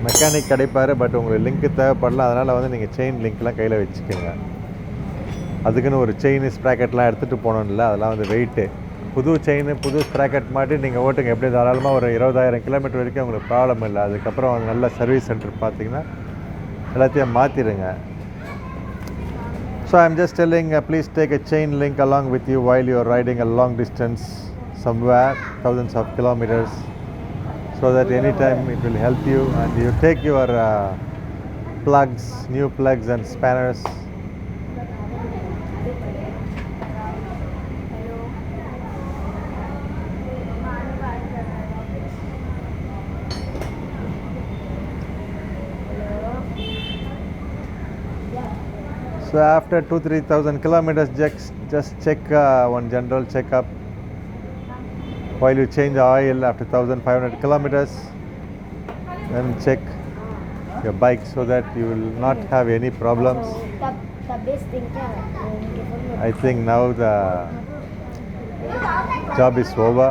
Mechanic கிடைப்பார், but உங்களுக்கு link தேவைப்படலாம். அதனால் வந்து நீங்கள் செயின் லிங்க்லாம் கையில் வச்சுக்கோங்க. அதுக்குன்னு ஒரு செயின் ஸ்ப்ராக்கெட்லாம் எடுத்துகிட்டு போகணும்ல, அதெல்லாம் வந்து வெயிட்டு. புது செயின் புது ஸ்ப்ராக்கெட் மாட்டி நீங்கள் ஓட்டுங்க. எப்படி தாராளமாக ஒரு 20,000 கிலோமீட்டர் வரைக்கும் உங்களுக்கு ப்ராப்ளம் இல்லை. அதுக்கப்புறம் வந்து நல்ல சர்வீஸ் சென்டர் பார்த்தீங்கன்னா எல்லாத்தையும் மாற்றிடுங்க. So I'm just telling, please take a chain link along with you while you are riding a long distance somewhere, thousands of kilometers, so that anytime it will help you. And you take your plugs, new plugs and spanners. So after 2,000-3,000 kilometers, just check one general checkup while you change the oil after 1,500 kilometers. Then check your bike so that you will not have any problems. I think now the job is over.